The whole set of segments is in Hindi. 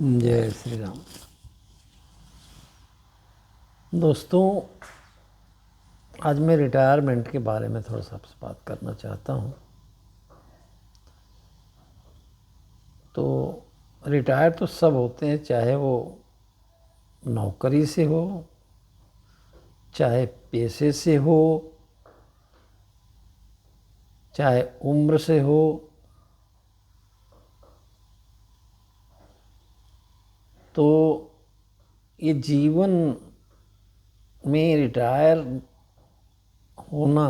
जय श्री राम। दोस्तों, आज मैं रिटायरमेंट के बारे में थोड़ा सा आपसे बात करना चाहता हूँ। तो रिटायर तो सब होते हैं, चाहे वो नौकरी से हो, चाहे पेशे से हो, चाहे उम्र से हो। तो ये जीवन में रिटायर होना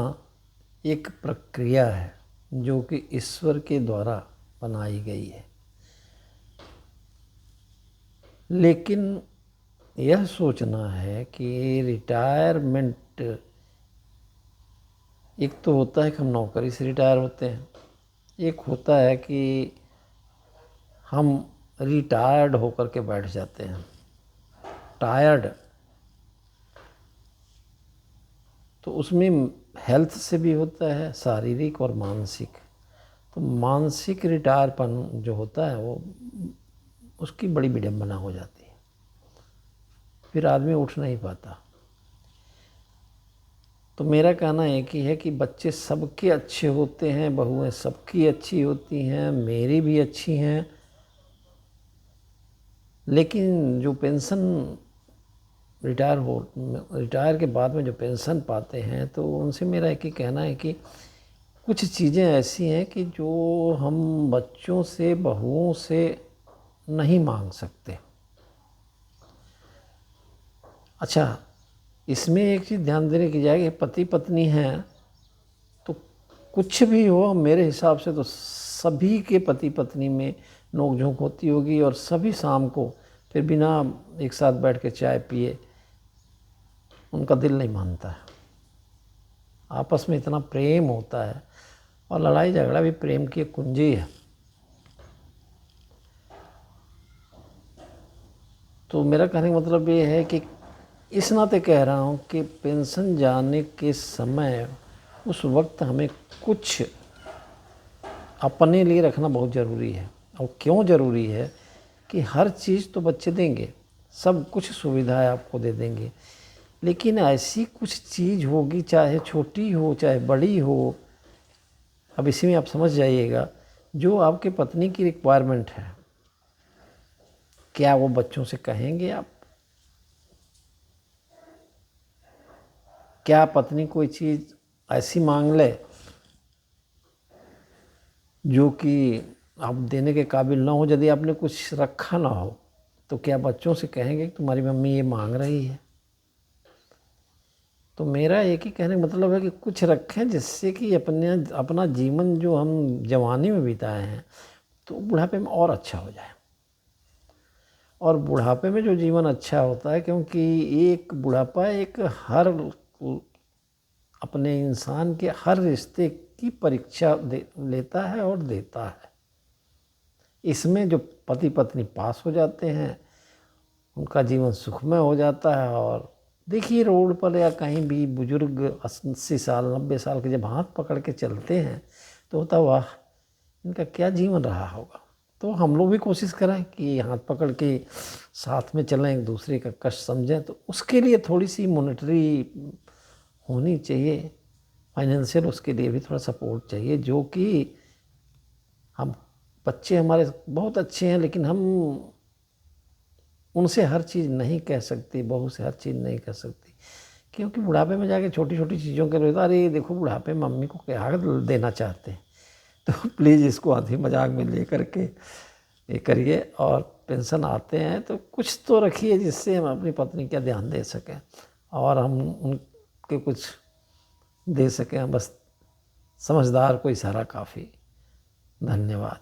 एक प्रक्रिया है जो कि ईश्वर के द्वारा बनाई गई है। लेकिन यह सोचना है कि रिटायरमेंट एक तो होता है कि हम नौकरी से रिटायर होते हैं, एक होता है कि हम रिटायर्ड होकर के बैठ जाते हैं। टायर्ड तो उसमें हेल्थ से भी होता है, शारीरिक और मानसिक। तो मानसिक रिटायरपन जो होता है वो उसकी बड़ी विडंबना हो जाती है, फिर आदमी उठ नहीं पाता। तो मेरा कहना एक ही है कि बच्चे सबके अच्छे होते हैं, बहुएं सबकी अच्छी होती हैं, मेरी भी अच्छी हैं। लेकिन जो पेंशन रिटायर के बाद में जो पेंशन पाते हैं, तो उनसे मेरा एक ही कहना है कि कुछ चीज़ें ऐसी हैं कि जो हम बच्चों से, बहुओं से नहीं मांग सकते। अच्छा, इसमें एक चीज़ ध्यान देने की जाएगी, पति पत्नी हैं तो कुछ भी हो, मेरे हिसाब से तो सभी के पति पत्नी में नोक झोंक होती होगी, और सभी शाम को फिर बिना एक साथ बैठ के चाय पिए उनका दिल नहीं मानता है। आपस में इतना प्रेम होता है, और लड़ाई झगड़ा भी प्रेम की एक कुंजी है। तो मेरा कहने का मतलब ये है कि इस नाते कह रहा हूँ कि पेंशन जाने के समय उस वक्त हमें कुछ अपने लिए रखना बहुत ज़रूरी है। और क्यों ज़रूरी है कि हर चीज़ तो बच्चे देंगे, सब कुछ सुविधाएं आपको दे देंगे, लेकिन ऐसी कुछ चीज़ होगी, चाहे छोटी हो चाहे बड़ी हो, अब इसी में आप समझ जाइएगा, जो आपके पत्नी की रिक्वायरमेंट है। क्या वो बच्चों से कहेंगे आप? क्या पत्नी कोई चीज़ ऐसी मांग ले जो कि आप देने के काबिल ना हो? यदि आपने कुछ रखा ना हो तो क्या बच्चों से कहेंगे कि तुम्हारी मम्मी ये मांग रही है? तो मेरा एक ही कहने का मतलब है कि कुछ रखें जिससे कि अपना जीवन जो हम जवानी में बिताए हैं तो बुढ़ापे में और अच्छा हो जाए। और बुढ़ापे में जो जीवन अच्छा होता है, क्योंकि एक बुढ़ापा एक हर अपने इंसान के हर रिश्ते की परीक्षा लेता है और देता है। इसमें जो पति पत्नी पास हो जाते हैं उनका जीवन सुखमय हो जाता है। और देखिए, रोड पर या कहीं भी बुजुर्ग 80 साल 90 साल के जब हाथ पकड़ के चलते हैं तो होता वाह, इनका क्या जीवन रहा होगा। तो हम लोग भी कोशिश करें कि हाथ पकड़ के साथ में चलें, एक दूसरे का कष्ट समझें। तो उसके लिए थोड़ी सी मॉनेटरी होनी चाहिए, फाइनेंशियल, उसके लिए भी थोड़ा सपोर्ट चाहिए। जो कि हम बच्चे हमारे बहुत अच्छे हैं, लेकिन हम उनसे हर चीज़ नहीं कह सकते, बहू से हर चीज़ नहीं कह सकती, क्योंकि बुढ़ापे में जाके छोटी छोटी चीज़ों के लिए, अरे देखो बुढ़ापे में मम्मी को क्या देना चाहते हैं। तो प्लीज़ इसको आधी मजाक में ले करके ये करिए। और पेंशन आते हैं तो कुछ तो रखिए जिससे हम अपनी पत्नी का ध्यान दे सकें और हम उनके कुछ दे सकें। बस समझदार को इशारा काफ़ी। धन्यवाद।